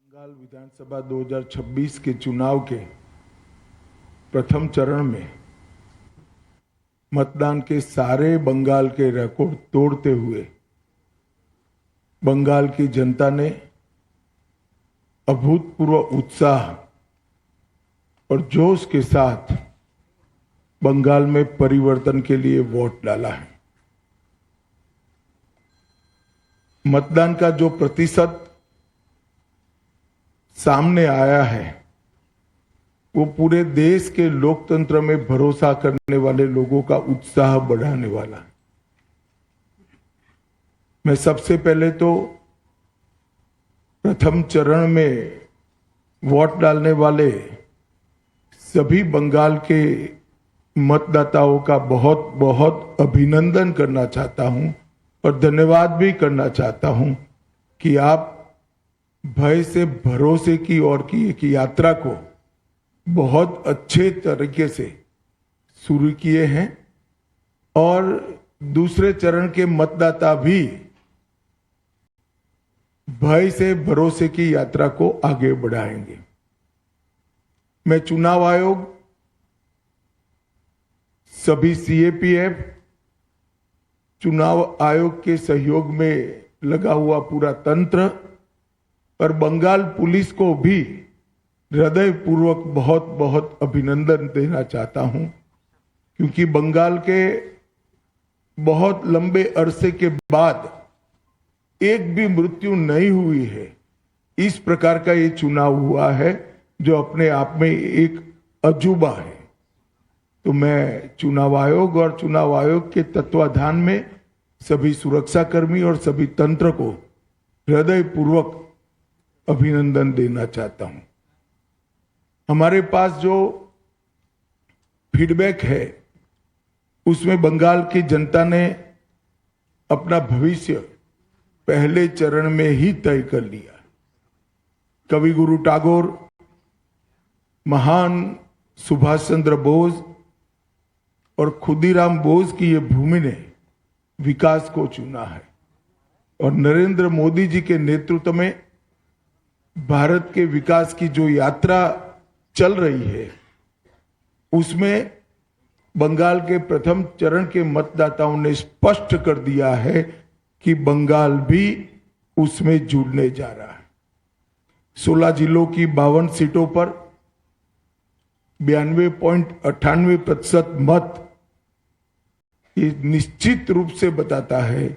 बंगाल विधानसभा 2026 के चुनाव के प्रथम चरण में मतदान के सारे बंगाल के रिकॉर्ड तोड़ते हुए बंगाल की जनता ने अभूतपूर्व उत्साह और जोश के साथ बंगाल में परिवर्तन के लिए वोट डाला है। मतदान का जो प्रतिशत सामने आया है वो पूरे देश के लोकतंत्र में भरोसा करने वाले लोगों का उत्साह बढ़ाने वाला है। मैं सबसे पहले तो प्रथम चरण में वोट डालने वाले सभी बंगाल के मतदाताओं का बहुत बहुत अभिनंदन करना चाहता हूं और धन्यवाद भी करना चाहता हूं कि आप भय से भरोसे की ओर की एक यात्रा को बहुत अच्छे तरीके से शुरू किए हैं और दूसरे चरण के मतदाता भी भय से भरोसे की यात्रा को आगे बढ़ाएंगे। मैं चुनाव आयोग, सभी सीएपीएफ, चुनाव आयोग के सहयोग में लगा हुआ पूरा तंत्र और बंगाल पुलिस को भी हृदयपूर्वक बहुत बहुत अभिनंदन देना चाहता हूं, क्योंकि बंगाल के बहुत लंबे अरसे के बाद एक भी मृत्यु नहीं हुई है। इस प्रकार का ये चुनाव हुआ है जो अपने आप में एक अजूबा है। तो मैं चुनाव आयोग और चुनाव आयोग के तत्वाधान में सभी सुरक्षाकर्मी और सभी तंत्र को हृदयपूर्वक अभिनंदन देना चाहता हूं। हमारे पास जो फीडबैक है उसमें बंगाल की जनता ने अपना भविष्य पहले चरण में ही तय कर लिया। कवि गुरु टैगोर, महान सुभाष चंद्र बोस और खुदीराम बोस की ये भूमि ने विकास को चुना है और नरेंद्र मोदी जी के नेतृत्व में भारत के विकास की जो यात्रा चल रही है उसमें बंगाल के प्रथम चरण के मतदाताओं ने स्पष्ट कर दिया है कि बंगाल भी उसमें जुड़ने जा रहा है। 16 जिलों की 52 सीटों पर 92.98% मत ये निश्चित रूप से बताता है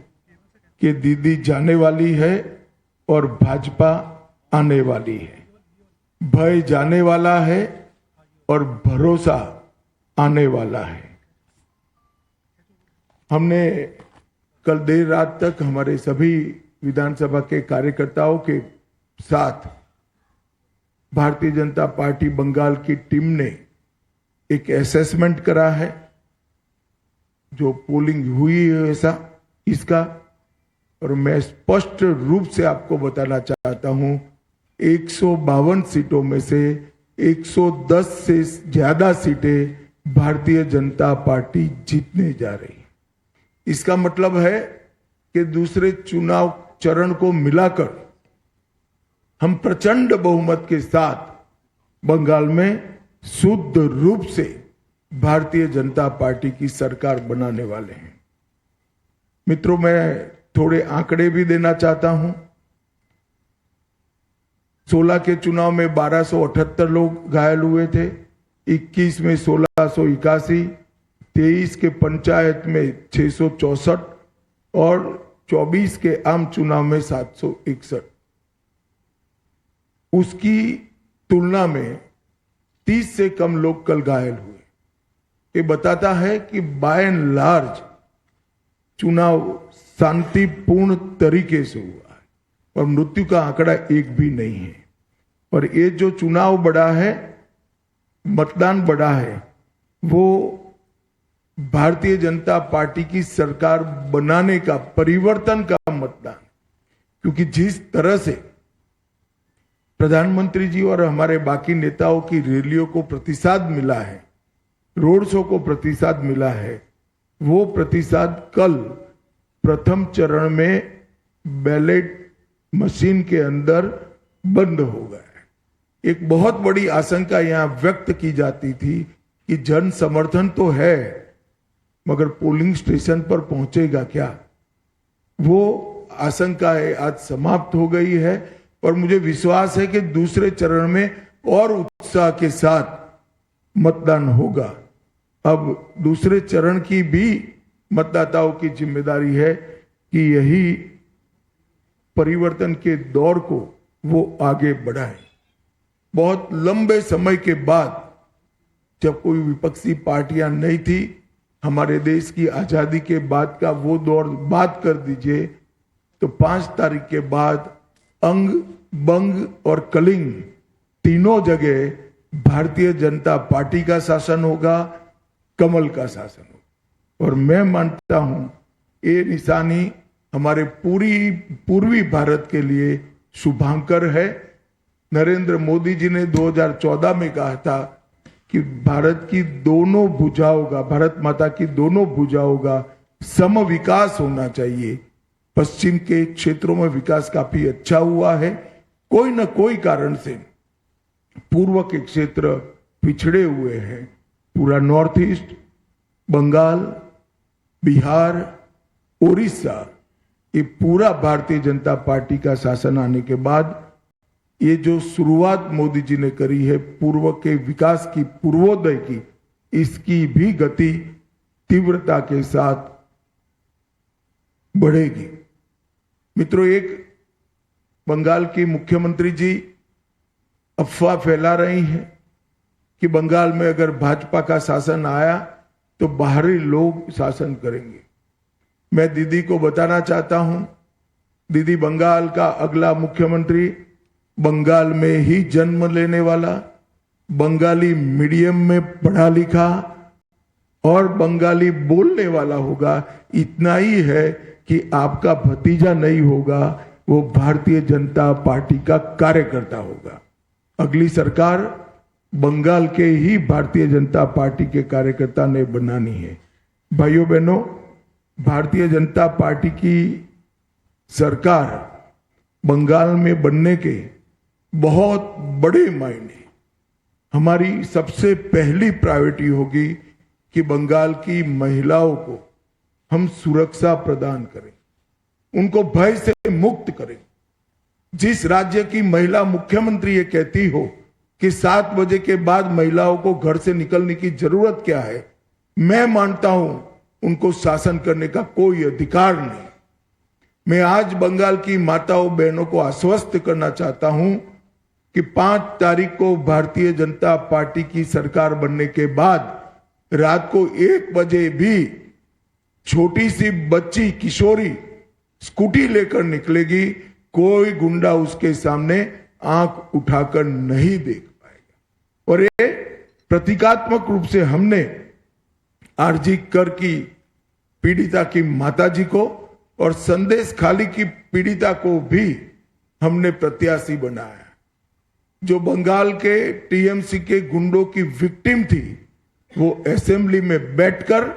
कि दीदी जाने वाली है और भाजपा आने वाली है। भय जाने वाला है और भरोसा आने वाला है। हमने कल देर रात तक हमारे सभी विधानसभा के कार्यकर्ताओं के साथ भारतीय जनता पार्टी बंगाल की टीम ने एक असेसमेंट करा है, जो पोलिंग हुई है ऐसा इसका, और मैं स्पष्ट रूप से आपको बताना चाहता हूं 152 सीटों में से 110 से ज्यादा सीटें भारतीय जनता पार्टी जीतने जा रही है। इसका मतलब है कि दूसरे चुनाव चरण को मिलाकर हम प्रचंड बहुमत के साथ बंगाल में शुद्ध रूप से भारतीय जनता पार्टी की सरकार बनाने वाले हैं। मित्रों, मैं थोड़े आंकड़े भी देना चाहता हूं। 16 के चुनाव में 1278 लोग घायल हुए थे, 21 में 1681, 23 के पंचायत में 664 और 24 के आम चुनाव में 761। उसकी तुलना में 30 से कम लोग कल घायल हुए। ये बताता है कि बाय एंड लार्ज चुनाव शांतिपूर्ण तरीके से हुआ है और मृत्यु का आंकड़ा एक भी नहीं है। और ये जो चुनाव बढ़ा है, मतदान बढ़ा है, वो भारतीय जनता पार्टी की सरकार बनाने का, परिवर्तन का मतदान। क्योंकि जिस तरह से प्रधानमंत्री जी और हमारे बाकी नेताओं की रैलियों को प्रतिसाद मिला है, रोड शो को प्रतिसाद मिला है, वो प्रतिसाद कल प्रथम चरण में बैलेट मशीन के अंदर बंद हो गया है। एक बहुत बड़ी आशंका यहां व्यक्त की जाती थी कि जन समर्थन तो है मगर पोलिंग स्टेशन पर पहुंचेगा क्या। वो आशंका है आज समाप्त हो गई है और मुझे विश्वास है कि दूसरे चरण में और उत्साह के साथ मतदान होगा। अब दूसरे चरण की भी मतदाताओं की जिम्मेदारी है कि यही परिवर्तन के दौर को वो आगे बढ़ाएं। बहुत लंबे समय के बाद जब कोई विपक्षी पार्टियां नहीं थी, हमारे देश की आजादी के बाद का वो दौर बात कर दीजिए, तो 5 तारीख के बाद अंग बंग और कलिंग तीनों जगह भारतीय जनता पार्टी का शासन होगा, कमल का शासन होगा। और मैं मानता हूं ये निशानी हमारे पूर्वी भारत के लिए शुभांकर है। नरेंद्र मोदी जी ने 2014 में कहा था कि भारत की दोनों भुजाओं का, भारत माता की दोनों भुजाओं का सम विकास होना चाहिए। पश्चिम के क्षेत्रों में विकास काफी अच्छा हुआ है, कोई न कोई कारण से पूर्व के क्षेत्र पिछड़े हुए हैं। पूरा नॉर्थ ईस्ट, बंगाल, बिहार, उड़ीसा, ये पूरा भारतीय जनता पार्टी का शासन आने के बाद ये जो शुरुआत मोदी जी ने करी है पूर्व के विकास की, पूर्वोदय की, इसकी भी गति तीव्रता के साथ बढ़ेगी। मित्रों, एक बंगाल की मुख्यमंत्री जी अफवाह फैला रही हैं कि बंगाल में अगर भाजपा का शासन आया तो बाहरी लोग शासन करेंगे। मैं दीदी को बताना चाहता हूं, दीदी बंगाल का अगला मुख्यमंत्री बंगाल में ही जन्म लेने वाला, बंगाली मीडियम में पढ़ा लिखा और बंगाली बोलने वाला होगा। इतना ही है कि आपका भतीजा नहीं होगा, वो भारतीय जनता पार्टी का कार्यकर्ता होगा। अगली सरकार बंगाल के ही भारतीय जनता पार्टी के कार्यकर्ता ने बनानी है। भाइयों बहनों, भारतीय जनता पार्टी की सरकार बंगाल में बनने के बहुत बड़े मायने, हमारी सबसे पहली प्रायोरिटी होगी कि बंगाल की महिलाओं को हम सुरक्षा प्रदान करें, उनको भय से मुक्त करें। जिस राज्य की महिला मुख्यमंत्री ये कहती हो कि 7 बजे के बाद महिलाओं को घर से निकलने की जरूरत क्या है, मैं मानता हूं उनको शासन करने का कोई अधिकार नहीं। मैं आज बंगाल की माताओं बहनों को आश्वस्त करना चाहता हूं कि 5 तारीख को भारतीय जनता पार्टी की सरकार बनने के बाद रात को 1 बजे भी छोटी सी बच्ची किशोरी स्कूटी लेकर निकलेगी, कोई गुंडा उसके सामने आंख उठाकर नहीं देख पाएगा। और ये प्रतीकात्मक रूप से हमने आरजी कर की पीड़िता की माताजी को और संदेश खाली की पीड़िता को भी हमने प्रत्याशी बनाया। जो बंगाल के टीएमसी के गुंडों की विक्टिम थी, वो असेंबली में बैठकर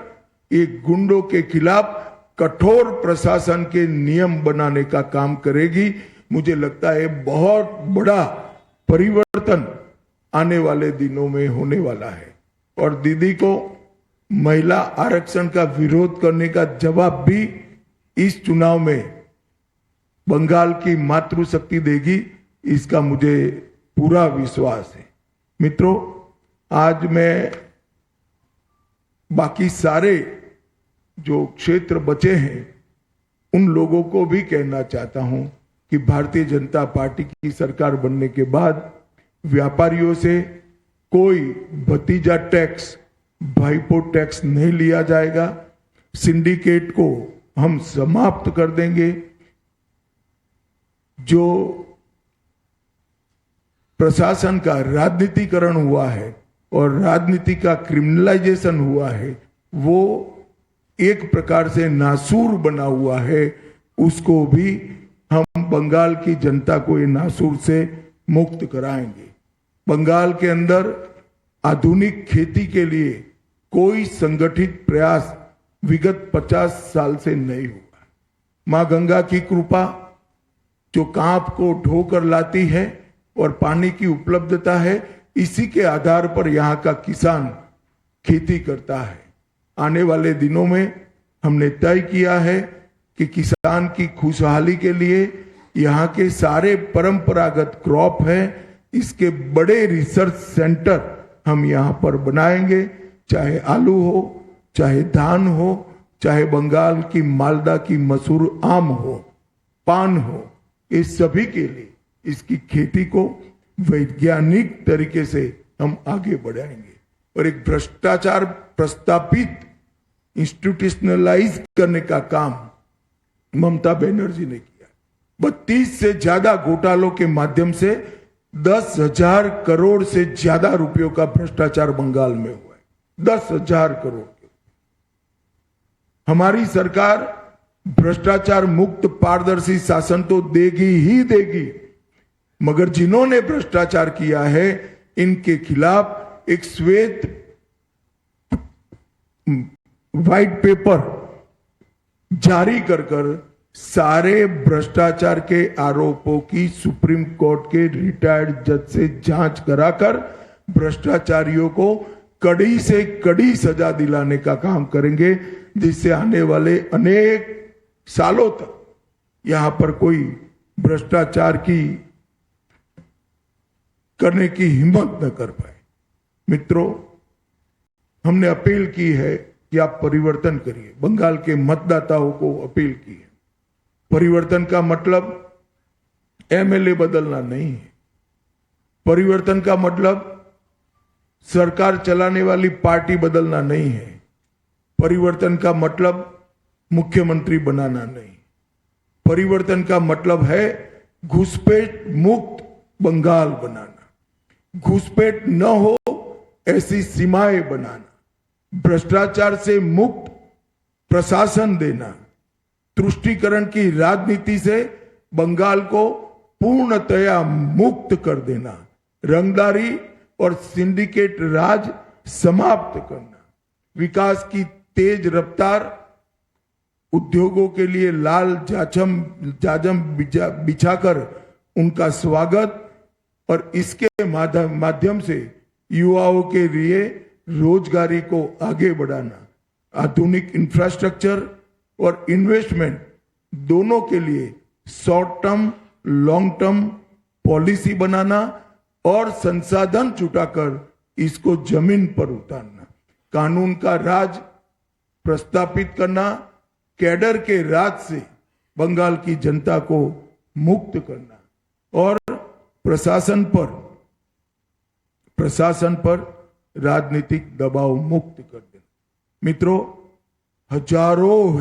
ये गुंडों के खिलाफ कठोर प्रशासन के नियम बनाने का काम करेगी। मुझे लगता है बहुत बड़ा परिवर्तन आने वाले दिनों में होने वाला है। और दीदी को महिला आरक्षण का विरोध करने का जवाब भी इस चुनाव में बंगाल की मातृशक्ति देगी, इसका मुझे पूरा विश्वास है। मित्रों, आज मैं बाकी सारे जो क्षेत्र बचे हैं उन लोगों को भी कहना चाहता हूं कि भारतीय जनता पार्टी की सरकार बनने के बाद व्यापारियों से कोई भतीजा टैक्स, भाईपो टैक्स नहीं लिया जाएगा। सिंडिकेट को हम समाप्त कर देंगे। जो प्रशासन का राजनीतिकरण हुआ है और राजनीति का क्रिमिनलाइजेशन हुआ है, वो एक प्रकार से नासूर बना हुआ है, उसको भी हम बंगाल की जनता को ये नासूर से मुक्त कराएंगे। बंगाल के अंदर आधुनिक खेती के लिए कोई संगठित प्रयास विगत 50 साल से नहीं हुआ। मां गंगा की कृपा जो कांप को ढोकर लाती है, और पानी की उपलब्धता है, इसी के आधार पर यहाँ का किसान खेती करता है। आने वाले दिनों में हमने तय किया है कि किसान की खुशहाली के लिए यहाँ के सारे परंपरागत क्रॉप है, इसके बड़े रिसर्च सेंटर हम यहाँ पर बनाएंगे, चाहे आलू हो, चाहे धान हो, चाहे बंगाल की मालदा की मसूर आम हो, पान हो, इस सभी के लिए इसकी खेती को वैज्ञानिक तरीके से हम आगे बढ़ाएंगे। और एक भ्रष्टाचार प्रस्तापित इंस्टीट्यूशनलाइज करने का काम ममता बनर्जी ने किया। 32 से ज्यादा घोटालों के माध्यम से 10,000 करोड़ से ज्यादा रुपयों का भ्रष्टाचार बंगाल में हुआ है। 10,000 करोड़। हमारी सरकार भ्रष्टाचार मुक्त पारदर्शी शासन तो देगी ही देगी, मगर जिन्होंने भ्रष्टाचार किया है इनके खिलाफ एक श्वेत व्हाइट पेपर जारी कर सारे भ्रष्टाचार के आरोपों की सुप्रीम कोर्ट के रिटायर्ड जज से जांच कराकर भ्रष्टाचारियों को कड़ी से कड़ी सजा दिलाने का काम करेंगे, जिससे आने वाले अनेक सालों तक यहां पर कोई भ्रष्टाचार की करने की हिम्मत न कर पाए। मित्रों, हमने अपील की है कि आप परिवर्तन करिए। बंगाल के मतदाताओं को अपील की है। परिवर्तन का मतलब एमएलए बदलना नहीं है। परिवर्तन का मतलब सरकार चलाने वाली पार्टी बदलना नहीं है। परिवर्तन का मतलब मुख्यमंत्री बनाना नहीं। परिवर्तन का मतलब है घुसपैठ मुक्त बंगाल बनाना, घुसपैठ न हो ऐसी सीमाएं बनाना, भ्रष्टाचार से मुक्त प्रशासन देना, तुष्टीकरण की राजनीति से बंगाल को पूर्णतया मुक्त कर देना, रंगदारी और सिंडिकेट राज समाप्त करना, विकास की तेज रफ्तार, उद्योगों के लिए लाल जाजम बिछाकर उनका स्वागत और इसके माध्यम से युवाओं के लिए रोजगारी को आगे बढ़ाना, आधुनिक इंफ्रास्ट्रक्चर और इन्वेस्टमेंट दोनों के लिए short term long term policy बनाना और संसाधन जुटाकर इसको जमीन पर उतारना, कानून का राज प्रस्तापित करना, कैडर के राज से बंगाल की जनता को मुक्त करना और प्रशासन पर राजनीतिक दबाव मुक्त कर देना। मित्रों, हजारों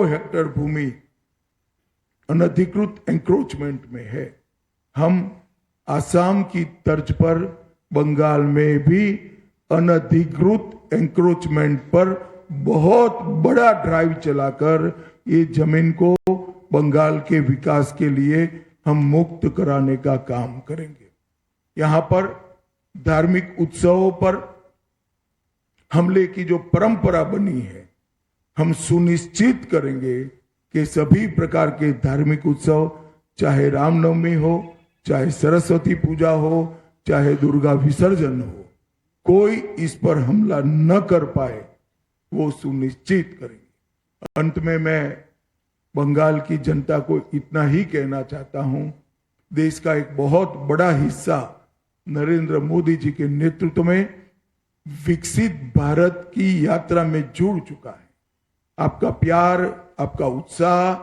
हेक्टर भूमि अनधिकृत एंक्रोचमेंट में है। हम आसाम की तर्ज पर बंगाल में भी अनधिकृत एंक्रोचमेंट पर बहुत बड़ा ड्राइव चलाकर ये जमीन को बंगाल के विकास के लिए हम मुक्त कराने का काम करेंगे। यहां पर धार्मिक उत्सवों पर हमले की जो परंपरा बनी है, हम सुनिश्चित करेंगे कि सभी प्रकार के धार्मिक उत्सव, चाहे रामनवमी हो, चाहे सरस्वती पूजा हो, चाहे दुर्गा विसर्जन हो, कोई इस पर हमला न कर पाए, वो सुनिश्चित करेंगे। अंत में मैं बंगाल की जनता को इतना ही कहना चाहता हूं, देश का एक बहुत बड़ा हिस्सा नरेंद्र मोदी जी के नेतृत्व में विकसित भारत की यात्रा में जुड़ चुका है। आपका प्यार, आपका उत्साह,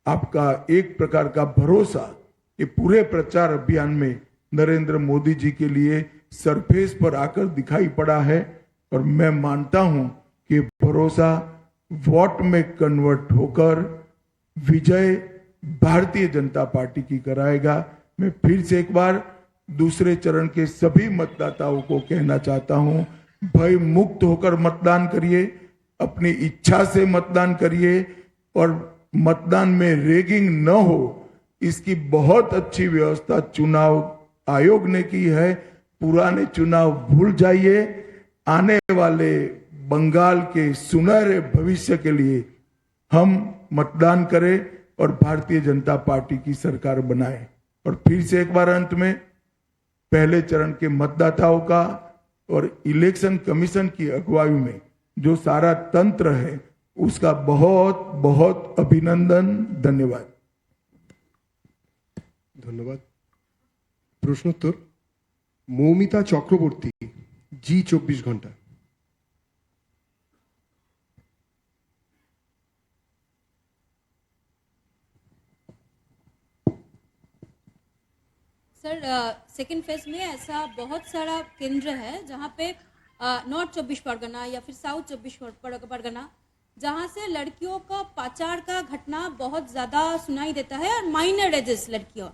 आपका एक प्रकार का भरोसा, ये पूरे प्रचार अभियान में नरेंद्र मोदी जी के लिए सरफेस पर आकर दिखाई पड़ा है और मैं मानता हूं कि भरोसा वोट में कन्वर्ट होकर विजय भारतीय जनता पार्टी की कराएगा। मैं फिर से एक बार दूसरे चरण के सभी मतदाताओं को कहना चाहता हूं, भय मुक्त होकर मतदान करिए, अपनी इच्छा से मतदान करिए और मतदान में रेगिंग न हो, इसकी बहुत अच्छी व्यवस्था चुनाव आयोग ने की है। पुराने चुनाव भूल जाइए, आने वाले बंगाल के सुनहरे भविष्य के लिए हम मतदान करें, और भारतीय जनता पार्टी की सरकार बनाए। और फिर से एक बार अंत में पहले चरण के मतदाताओं का और इलेक्शन कमीशन की अगुवाई में जो सारा तंत्र है उसका बहुत बहुत अभिनंदन, धन्यवाद। ধন্যবাদ। প্রশ্নোত্তর মৌমিতা চক্রবর্তী, জি 24 ঘন্টা। सर, सेकंड फेज में ऐसा बहुत सारा केंद्र है जहाँ पे नॉर्थ 24 परगना या फिर साउथ 24 परगना, जहाँ से लड़कियों का पाचार का घटना बहुत ज़्यादा सुनाई देता है और माइनर एजेस लड़कियों।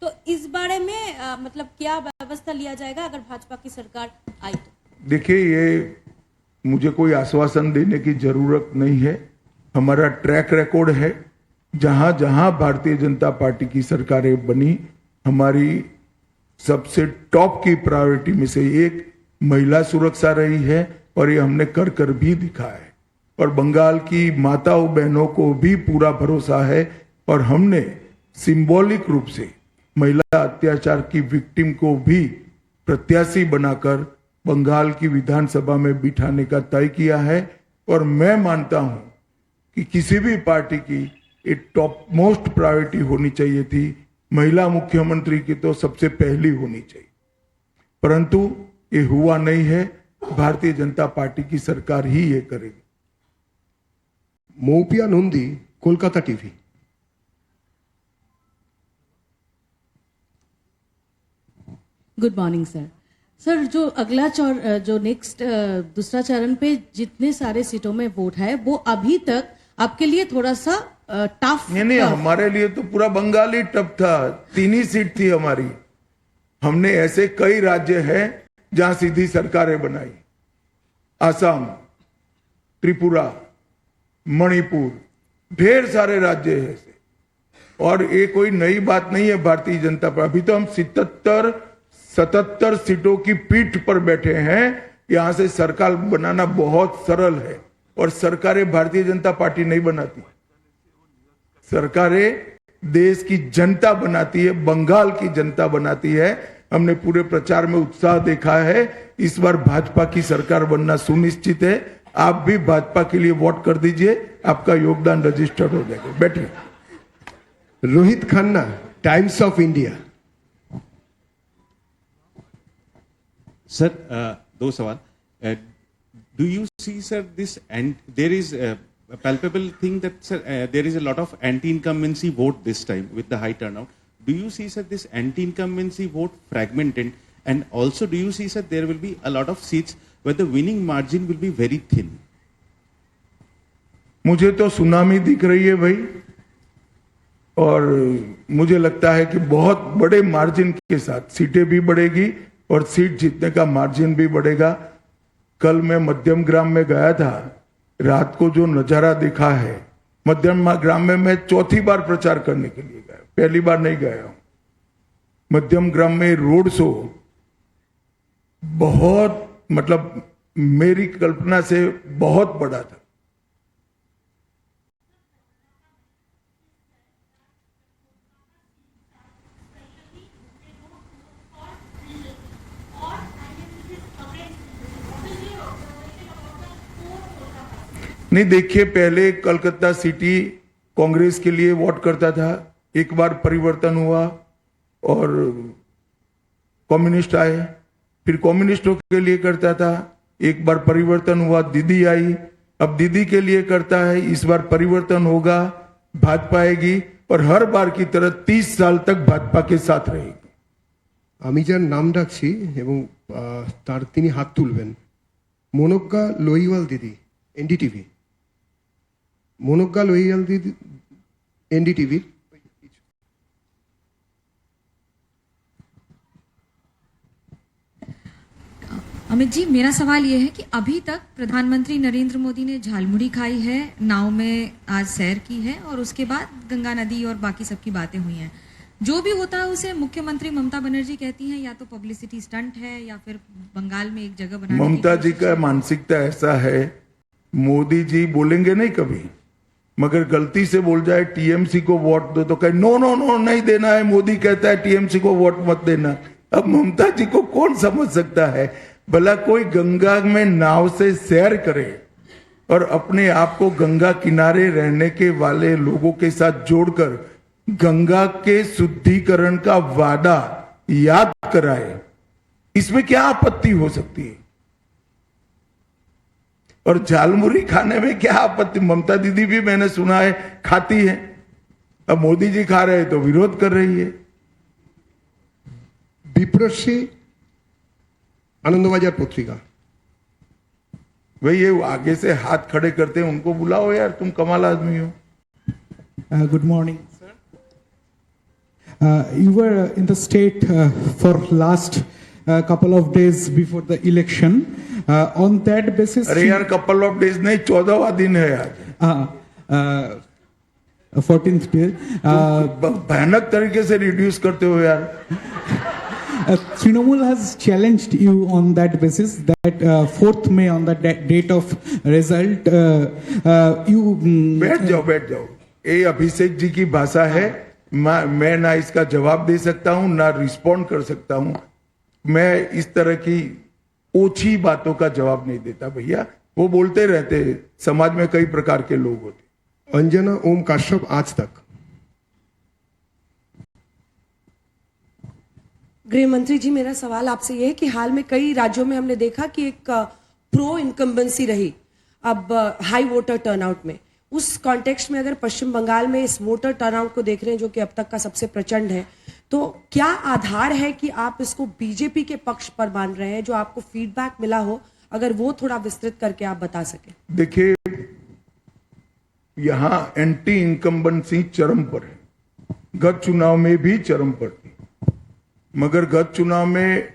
तो इस बारे में मतलब क्या व्यवस्था लिया जाएगा अगर भाजपा की सरकार आई तो? देखिए, ये मुझे कोई आश्वासन देने की जरूरत नहीं है। हमारा ट्रैक रिकॉर्ड है, जहां जहां भारतीय जनता पार्टी की सरकारें बनी, हमारी सबसे टॉप की प्रायोरिटी में से एक महिला सुरक्षा रही है और ये हमने कर कर भी दिखाया है। और बंगाल की माताओं बहनों को भी पूरा भरोसा है और हमने सिंबॉलिक रूप से महिला अत्याचार की विक्टिम को भी प्रत्याशी बनाकर बंगाल की विधानसभा में बिठाने का तय किया है। और मैं मानता हूं कि किसी भी पार्टी की एक टॉप मोस्ट प्रायोरिटी होनी चाहिए थी, महिला मुख्यमंत्री की तो सबसे पहली होनी चाहिए, परंतु ये हुआ नहीं है। भारतीय जनता पार्टी की सरकार ही ये करेगी। Moupia Nandi, Kolkata TV. Good morning sir. Sir, जो अगला जो नेक्स्ट दूसरा चरण पे जितने सारे सीटों में वोट है वो अभी तक आपके लिए थोड़ा सा टफ? नहीं, हमारे लिए तो पूरा बंगाल ही टफ था। 3 ही सीट थी हमारी। हमने ऐसे कई राज्य हैं जहां सीधी सरकारें बनाई, असम, त्रिपुरा, मणिपुर, ढेर सारे राज्य हैं ऐसे। और ये कोई नई बात नहीं है भारतीय जनता पार्टी। अभी तो हम 77 सीटों की पीठ पर बैठे हैं। यहां से सरकार बनाना बहुत सरल है और सरकारें भारतीय जनता पार्टी नहीं बनाती, सरकारें देश की जनता बनाती है, बंगाल की जनता बनाती है। हमने पूरे प्रचार में उत्साह देखा है। इस बार भाजपा की सरकार बनना सुनिश्चित है। आप भी भाजपा के लिए वोट कर दीजिए, आपका योगदान रजिस्टर्ड हो जाएगा। बैठिए। Rohit Khanna, times of India. Sir, दो सवाल। Do you see, sir, this, and there is a palpable thing that, sir, there is a lot of anti-incumbency vote this time with the high turnout. Do you see, sir, this anti-incumbency vote fragmented? And also, do you see, sir, there will be a lot of seats where the winning margin will be very thin? मुझे तो tsunami दिख रही है भाई, और मुझे लगता है कि बहुत बड़े मार्जिन के साथ सीटें भी बढ़ेगी और सीट जीतने का मार्जिन भी बढ़ेगा। कल मैं मध्यम ग्राम में गया था, रात को जो नजारा देखा है, मध्यम ग्राम में मैं चौथी बार प्रचार करने के लिए गया, पहली बार नहीं गया हूं। मध्यम ग्राम में रोड शो बहुत, मतलब मेरी कल्पना से बहुत बड़ा था। नहीं, देखिए, पहले कलकत्ता सिटी कांग्रेस के लिए वोट करता था, एक बार परिवर्तन हुआ और कम्युनिस्ट आए, फिर कम्युनिस्टों के लिए करता था, एक बार परिवर्तन हुआ, दीदी आई, अब दीदी के लिए करता है। इस बार परिवर्तन होगा, भाजपा आएगी और हर बार की तरह 30 साल तक भाजपा के साथ रहेगी। আমি যার নাম ডাকছি এবং তার তিনি হাত তুলবেন, মনোজ্ঞা লোহিওয়াল দিদি, এনডিটিভি। মনোজ্ঞা লোহিওয়াল দিদি, एनडीटीवी। अमित जी, मेरा सवाल यह है कि अभी तक प्रधानमंत्री नरेंद्र मोदी ने झालमुड़ी खाई है, नाव में आज सैर की है और उसके बाद गंगा नदी और बाकी सबकी बातें हुई हैं। जो भी होता है उसे मुख्यमंत्री ममता बनर्जी कहती हैं या तो पब्लिसिटी स्टंट है या फिर बंगाल में एक जगह बनाने की ममता जी का मानसिकता ऐसा है, मोदी जी बोलेंगे नहीं कभी, मगर गलती से बोल जाए टीएमसी को वोट दो तो कहे नो नो नो नहीं देना है, मोदी कहता है टीएमसी को वोट मत देना। अब ममता जी को कौन समझ सकता है? भला कोई गंगा में नाव से सैर करे और अपने आप को गंगा किनारे रहने के वाले लोगों के साथ जोड़कर गंगा के शुद्धिकरण का वादा याद कराए, इसमें क्या आपत्ति हो सकती है? और झालमुरी खाने में क्या आपत्ति? ममता दीदी भी मैंने सुना है खाती है, अब मोदी जी खा रहे हैं तो विरोध कर रही है। বিপ্রশ্রী आनंदबाजार पत्रिका। भाई ये आगे से हाथ खड़े करते हैं, उनको बुलाओ यार, तुम कमाल आदमी हो। Good morning, sir. You were in the state for last couple of days before the election. On that basis, अरे यार कपल ऑफ डेज नहीं, 14वां दिन है आज। 14th day. भयानक तरीके से रिड्यूस करते हो यार। Trinamool has challenged you on that basis that 4th May on the date of result, you. बैठ जाओ बैठ जाओ, ये अभिषेक जी की भाषा है, मैं ना इसका जवाब दे सकता हूं ना रिस्पॉन्ड कर सकता हूं। मैं इस तरह की ओछी बातों का जवाब नहीं देता भैया, वो बोलते रहते हैं, समाज में कई प्रकार के लोग होते। अंजना ओम काश्यप आज तक। गृह मंत्री जी, मेरा सवाल आपसे ये है कि हाल में कई राज्यों में हमने देखा कि एक प्रो इनकम्बेंसी रही अब हाई वोटर टर्नआउट में। उस कॉन्टेक्स्ट में अगर पश्चिम बंगाल में इस वोटर टर्नआउट को देख रहे हैं जो कि अब तक का सबसे प्रचंड है, तो क्या आधार है कि आप इसको बीजेपी के पक्ष पर मान रहे हैं? जो आपको फीडबैक मिला हो, अगर वो थोड़ा विस्तृत करके आप बता सके। देखिए, यहां एंटी इनकम्बेंसी चरम पर है, गत चुनाव में भी चरम पर थी, मगर गत चुनाव में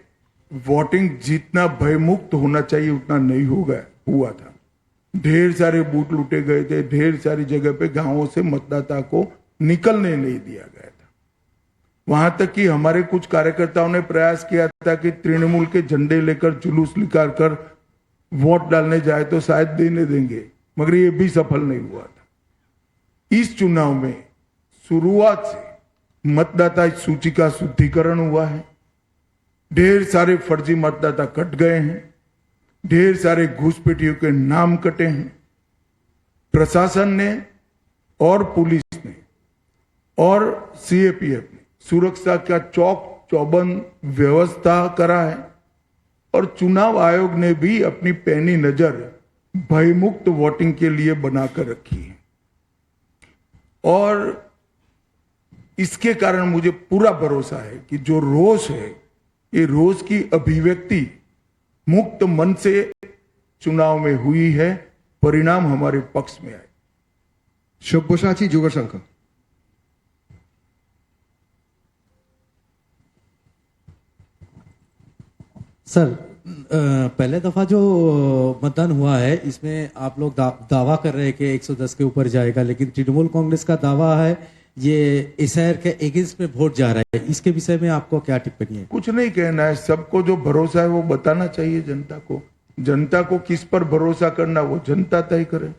वोटिंग जितना भयमुक्त होना चाहिए उतना नहीं हुआ था। ढेर सारे बूथ लूटे गए थे, ढेर सारी जगह पे गांवों से मतदाता को निकलने नहीं दिया गया था। वहां तक कि हमारे कुछ कार्यकर्ताओं ने प्रयास किया था कि तृणमूल के झंडे लेकर जुलूस निकाल कर वोट डालने जाए तो शायद देने देंगे, मगर ये भी सफल नहीं हुआ था। इस चुनाव में शुरुआत से मतदाता सूची का शुद्धिकरण हुआ है, ढेर सारे फर्जी मतदाता कट गए हैं, ढेर सारे घुसपैठियों के नाम कटे हैं। प्रशासन ने और पुलिस ने और सीएपीएफ ने सुरक्षा का चौक चौबंद व्यवस्था करा है और चुनाव आयोग ने भी अपनी पैनी नजर भयमुक्त वोटिंग के लिए बनाकर रखी है। और इसके कारण मुझे पूरा भरोसा है कि जो रोष है, ये रोष की अभिव्यक्ति मुक्त मन से चुनाव में हुई है, परिणाम हमारे पक्ष में आए। सब्यसाची जोगसंख। सर, पहले दफा जो मतदान हुआ है इसमें आप लोग दावा कर रहे हैं कि 110 के ऊपर जाएगा, लेकिन तृणमूल कांग्रेस का दावा है ये एसआईआर के अगेंस्ट में वोट जा रहा है। इसके विषय में आपको क्या टिप्पणी है? कुछ नहीं कहना है, सबको जो भरोसा है वो बताना चाहिए जनता को। जनता को किस पर भरोसा करना वो जनता तय करे।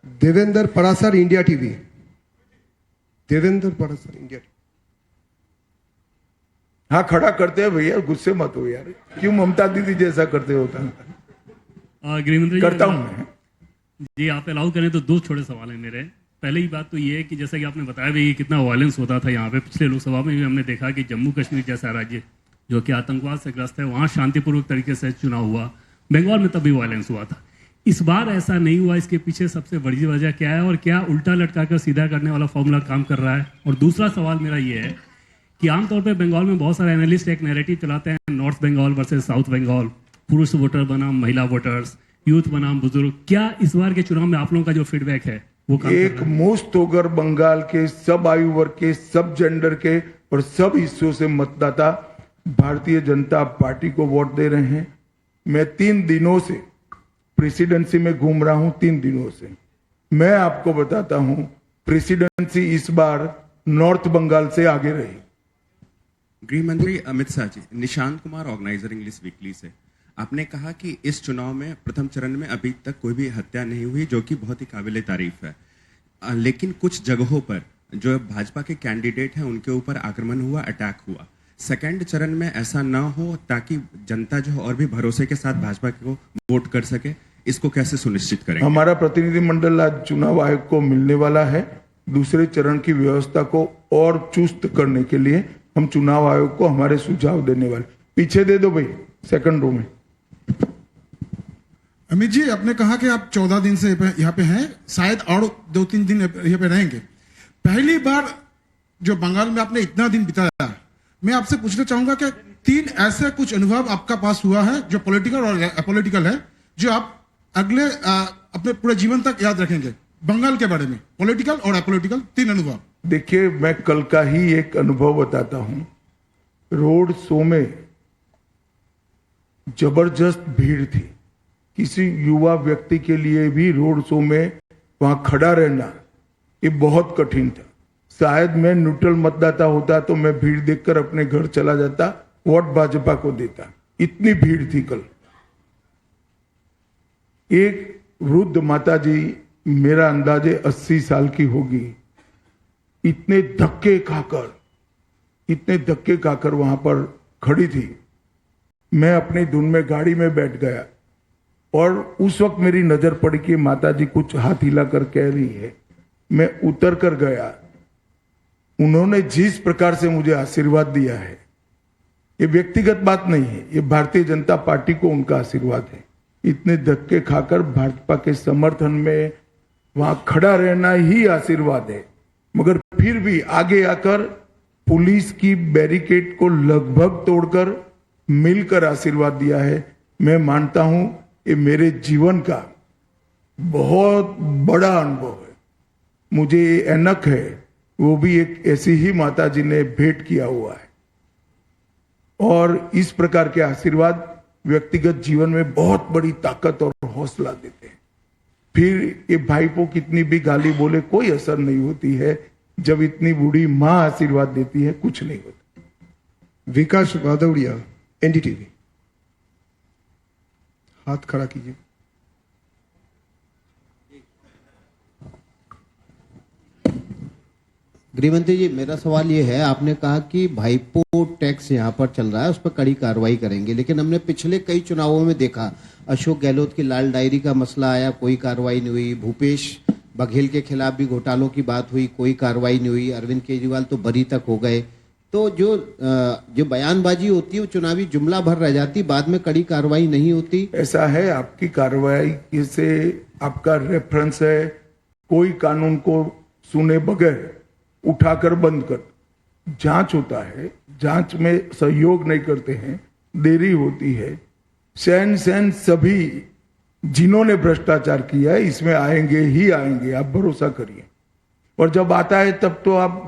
Devendra Parashar, India TV. Devendra Parashar, India TV. हाँ, खड़ा करते हैं भैया, गुस्से मत हो यार, क्यों ममता दीदी जैसा करते होता? गृहमंत्री करता हूं मैं जी, आप अलाउ करें तो दो छोटे सवाल हैं मेरे। पहले ही बात तो ये है कि जैसा कि आपने बताया भी कितना वायलेंस होता था यहाँ पे, पिछले लोकसभा में भी हमने देखा कि जम्मू कश्मीर जैसा राज्य जो कि आतंकवाद से ग्रस्त है, वहाँ शांतिपूर्वक तरीके से चुनाव हुआ। बंगाल में तब भी वायलेंस हुआ था, इस बार ऐसा नहीं हुआ। इसके पीछे सबसे बड़ी वजह क्या है और क्या उल्टा लटका कर सीधा करने वाला फॉर्मूला काम कर रहा है? और दूसरा सवाल मेरा ये है कि आमतौर पर बंगाल में बहुत सारे एनालिस्ट एक नैरेटिव चलाते हैं, north Bengal versus south Bengal, पुरुष वोटर बनाम महिला वोटर्स, यूथ बनाम बुजुर्ग। क्या इस बार के चुनाव में आप लोगों का जो फीडबैक है वो काम एक मुश्त होकर बंगाल के सब आयु वर्ग के, सब जेंडर के और सब हिस्सों से मतदाता भारतीय जनता पार्टी को वोट दे रहे हैं। मैं 3 दिनों से प्रेसिडेंसी में घूम रहा हूं, 3 दिनों से। मैं आपको बताता हूं, प्रेसिडेंसी इस बार नॉर्थ बंगाल से आगे रही। गृह मंत्री Amit Shah ji, Nishant Kumar, Organiser English weekly से। आपने कहा कि इस चुनाव में प्रथम चरण में अभी तक कोई भी हत्या नहीं हुई, जो कि बहुत ही काबिले तारीफ है। लेकिन कुछ जगहों पर जो भाजपा के कैंडिडेट हैं उनके ऊपर आक्रमण हुआ, अटैक हुआ। सेकंड चरण में ऐसा ना हो ताकि जनता जो है और भी भरोसे के साथ भाजपा को वोट कर सके, इसको कैसे सुनिश्चित करेंगे? हमारा प्रतिनिधिमंडल आज चुनाव आयोग को मिलने वाला है। दूसरे चरण की व्यवस्था को और चुस्त करने के लिए हम चुनाव आयोग को हमारे सुझाव देने वाले। पीछे दे दो भाई, सेकंड रो में। अमित जी, आपने कहा कि आप 14 दिन से यहाँ पे हैं, शायद और 2-3 दिन यहाँ पे रहेंगे। पहली बार जो बंगाल में आपने इतना दिन बिताया, मैं आपसे पूछना चाहूंगा कि 3 ऐसे कुछ अनुभव आपका पास हुआ है जो पॉलिटिकल और अपॉलिटिकल है, जो आप अगले अपने पूरे जीवन तक याद रखेंगे बंगाल के बारे में, पॉलिटिकल और अपॉलिटिकल 3 अनुभव। देखिए, मैं कल का ही एक अनुभव बताता हूं। रोड शो में जबरदस्त भीड़ थी। किसी युवा व्यक्ति के लिए भी रोड शो में वहां खड़ा रहना ये बहुत कठिन था। शायद मैं न्यूट्रल मतदाता होता तो मैं भीड़ देखकर अपने घर चला जाता, वोट भाजपा को देता। इतनी भीड़ थी कल। एक वृद्ध माता जी, मेरा अंदाजे 80 साल की होगी, इतने धक्के खाकर वहां पर खड़ी थी। मैं अपनी धुन में गाड़ी में बैठ गया और उस वक्त मेरी नजर पड़ी कि माता जी कुछ हाथ हिलाकर कह रही है। मैं उतर कर गया। उन्होंने जिस प्रकार से मुझे आशीर्वाद दिया है, ये व्यक्तिगत बात नहीं है, ये भारतीय जनता पार्टी को उनका आशीर्वाद है। इतने धक्के खाकर भाजपा के समर्थन में वहां खड़ा रहना ही आशीर्वाद है। मगर फिर भी आगे आकर पुलिस की बैरिकेड को लगभग तोड़कर मिलकर आशीर्वाद दिया है। मैं मानता हूं ये मेरे जीवन का बहुत बड़ा अनुभव है। मुझे ये एनक है, वो भी एक ऐसी ही माता जी ने भेंट किया हुआ है। और इस प्रकार के आशीर्वाद व्यक्तिगत जीवन में बहुत बड़ी ताकत और हौसला देते हैं। फिर ये भाईपो कितनी भी गाली बोले कोई असर नहीं होती है। जब इतनी बूढ़ी माँ आशीर्वाद देती है, कुछ नहीं होता। विकास वादौड़िया, एनडीटीवी। हाथ खड़ा कीजिए। गृहमंत्री जी, मेरा सवाल ये है, आपने कहा कि भाईपो टैक्स यहाँ पर चल रहा है, उस पर कड़ी कार्रवाई करेंगे, लेकिन हमने पिछले कई चुनावों में देखा, अशोक गहलोत की लाल डायरी का मसला आया, कोई कार्रवाई नहीं हुई। भूपेश बघेल के खिलाफ भी घोटालों की बात हुई, कोई कार्रवाई नहीं हुई। अरविंद केजरीवाल तो बरी तक हो गए। तो जो बयानबाजी होती है वो चुनावी जुमला भर रह जाती, बाद में कड़ी कार्रवाई नहीं होती। ऐसा है, आपकी कार्रवाई से आपका रेफरेंस है, कोई कानून को सुने बगैर उठाकर बंद कर। जांच होता है, जांच में सहयोग नहीं करते हैं, देरी होती है। सैन सभी जिन्होंने भ्रष्टाचार किया है इसमें आएंगे ही आएंगे, आप भरोसा करिए। और जब आता है तब तो आप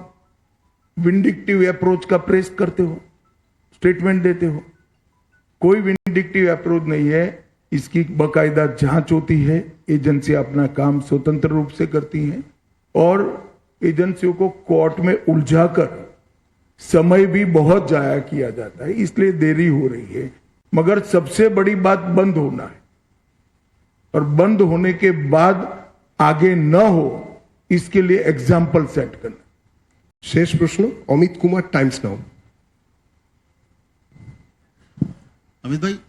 विंडिक्टिव अप्रोच का प्रेस करते हो, स्टेटमेंट देते हो। कोई विंडिक्टिव अप्रोच नहीं है, इसकी बाकायदा जांच होती है। एजेंसी अपना काम स्वतंत्र रूप से करती हैं और एजेंसियों को कोर्ट में उलझाकर समय भी बहुत जाया किया जाता है, इसलिए देरी हो रही है। मगर सबसे बड़ी बात बंद होना है, और बंद होने के बाद आगे न हो इसके लिए एग्जाम्पल सेट करना। शेष प्रश्न अमित कुमार, टाइम्स नाउ। अमित भाई,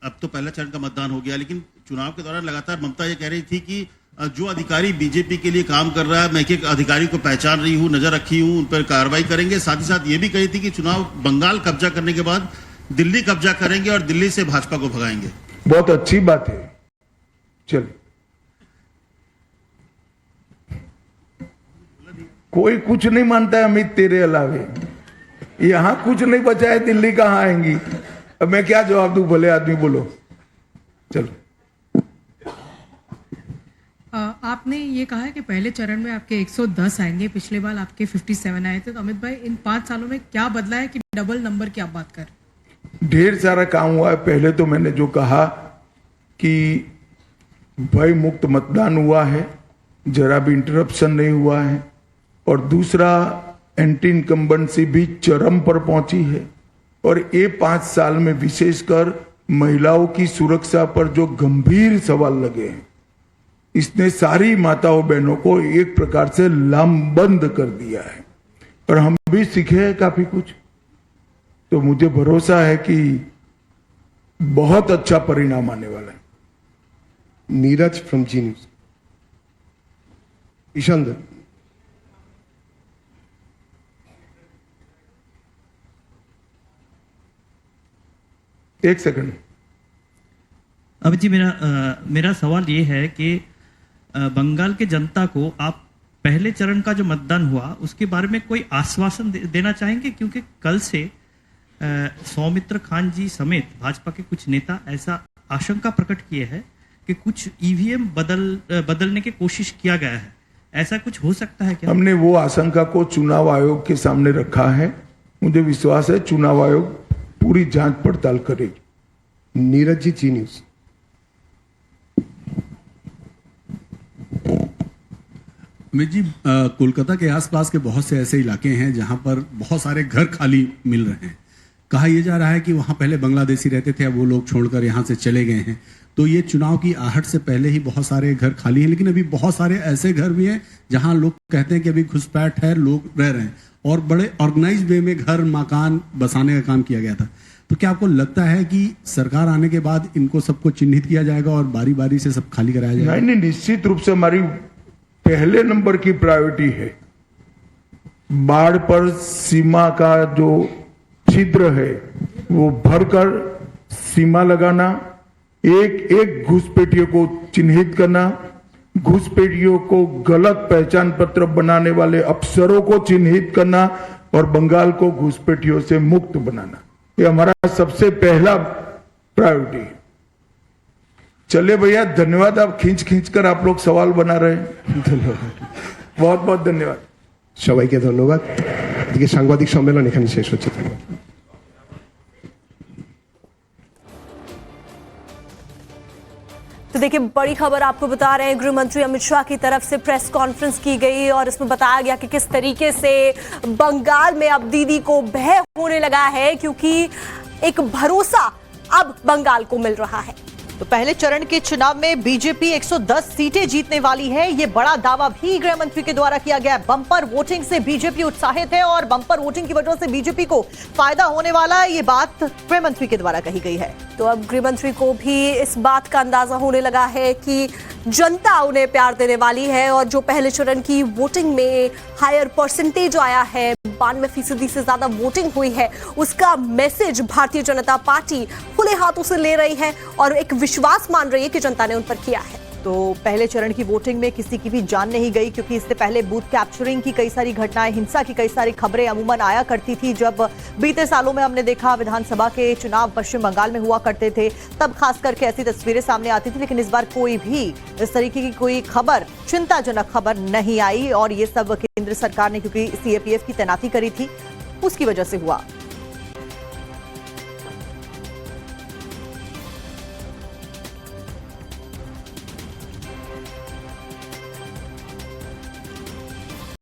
अब तो पहला चरण का मतदान हो गया, लेकिन चुनाव के दौरान लगातार ममता ये कह रही थी कि जो अधिकारी बीजेपी के लिए काम कर रहा है, मैं एक अधिकारी को पहचान रही हूं, नजर रखी हूं, उन पर कार्रवाई करेंगे। साथ ही साथ ये भी कही थी कि चुनाव बंगाल कब्जा करने के बाद दिल्ली कब्जा करेंगे और दिल्ली से भाजपा को भगाएंगे। बहुत अच्छी बात है। चलिए, कोई कुछ नहीं मानता है अमित तेरे अलावे। यहां कुछ नहीं बचा है, दिल्ली कहां आएंगी। अब मैं क्या जवाब दूं, भले आदमी बोलो। चलो, आपने ये कहा है कि पहले चरण में आपके 110 आएंगे, पिछले बार आपके 57 आए थे। तो अमित भाई, इन 5 सालों में क्या बदला है कि डबल नंबर की आप बात कर? ढेर सारा काम हुआ है। पहले तो मैंने जो कहा कि भय मुक्त मतदान हुआ है, जरा भी इंटरप्शन नहीं हुआ है। और दूसरा, एंटी इनकम्बेंसी भी चरम पर पहुंची है। और ये 5 साल में विशेषकर महिलाओं की सुरक्षा पर जो गंभीर सवाल लगे हैं, इसने सारी माताओं बहनों को एक प्रकार से लामबंद कर दिया है और हम भी सीखे हैं काफी कुछ। तो मुझे भरोसा है कि बहुत अच्छा परिणाम आने वाला है। Neeraj from Zee News. Ishaan, एक सेकंड। अब जी मेरा सवाल ये है कि बंगाल के जनता को आप पहले चरण का जो मतदान हुआ उसके बारे में कोई आश्वासन देना चाहेंगे, क्योंकि कल से सौमित्र खान जी समेत भाजपा के कुछ नेता ऐसा आशंका प्रकट किए हैं कि कुछ ईवीएम बदलने की कोशिश किया गया है। ऐसा कुछ हो सकता है क्या? हमने वो आशंका को चुनाव आयोग के सामने रखा है। मुझे विश्वास है चुनाव आयोग पूरी जांच पड़ताल करेगी। नीरज जी, जी न्यूज। अमित जी, कोलकाता के आसपास के बहुत से ऐसे इलाके हैं जहां पर बहुत सारे घर खाली मिल रहे हैं। कहा यह जा रहा है कि वहां पहले बांग्लादेशी रहते थे, अब वो लोग छोड़कर यहां से चले गए हैं। तो ये चुनाव की आहट से पहले ही बहुत सारे घर खाली हैं, लेकिन अभी बहुत सारे ऐसे घर भी हैं जहां लोग कहते हैं कि अभी घुसपैठ है, लोग रह रहे हैं और बड़े ऑर्गेनाइज वे में घर मकान बसाने का काम किया गया था। तो क्या आपको लगता है कि सरकार आने के बाद इनको सबको चिन्हित किया जाएगा और बारी बारी से सब खाली कराया जाएगा? नहीं, निश्चित रूप से हमारी पहले नंबर की प्रायोरिटी है बाढ़ पर सीमा का जो छिद्र है वो भरकर सीमा लगाना, एक एक घुसपैठियों को चिन्हित करना, घुसपैठियों को गलत पहचान पत्र बनाने वाले अफसरों को चिन्हित करना और बंगाल को घुसपैठियों से मुक्त बनाना, ये हमारा सबसे पहला प्रायोरिटी है। चले भैया, धन्यवाद। आप खींच कर आप लोग सवाल बना रहे हैं। धन्यवाद, बहुत बहुत धन्यवाद সবাইকে ধন্যবাদ। এদিকে সাংবাদিক সম্মেলন এখানে শেষ হচ্ছে। तो देखिए, बड़ी खबर आपको बता रहे हैं, गृह मंत्री अमित शाह की तरफ से प्रेस कॉन्फ्रेंस की गई और इसमें बताया गया कि किस तरीके से बंगाल में अब दीदी को भय होने लगा है, क्योंकि एक भरोसा अब बंगाल को मिल रहा है। तो पहले चरण के चुनाव में बीजेपी 110 सीटें जीतने वाली है, ये बड़ा दावा भी गृह मंत्री के द्वारा किया गया है। बम्पर वोटिंग से बीजेपी उत्साहित है और बम्पर वोटिंग की वजह से बीजेपी को फायदा होने वाला है, ये बात गृह मंत्री के द्वारा कही गई है। तो अब गृह मंत्री को भी इस बात का अंदाजा होने लगा है कि जनता उन्हें प्यार देने वाली है और जो पहले चरण की वोटिंग में हायर परसेंटेज आया है, 92% से ज्यादा वोटिंग हुई है, उसका मैसेज भारतीय जनता पार्टी खुले हाथों से ले रही है और एक विश्वास मान रही है कि जनता ने उन पर किया है। तो पहले चरण की वोटिंग में किसी की भी जान नहीं गई, क्योंकि इससे पहले बूथ कैप्चरिंग की कई सारी घटनाएं, हिंसा की कई सारी खबरें अमूमन आया करती थी। जब बीते सालों में हमने देखा विधानसभा के चुनाव पश्चिम बंगाल में हुआ करते थे, तब खास करके ऐसी तस्वीरें सामने आती थी, लेकिन इस बार कोई भी इस तरीके की कोई खबर, चिंताजनक खबर नहीं आई और ये सब केंद्र सरकार ने, क्योंकि सीएपीएफ की तैनाती करी थी, उसकी वजह से हुआ।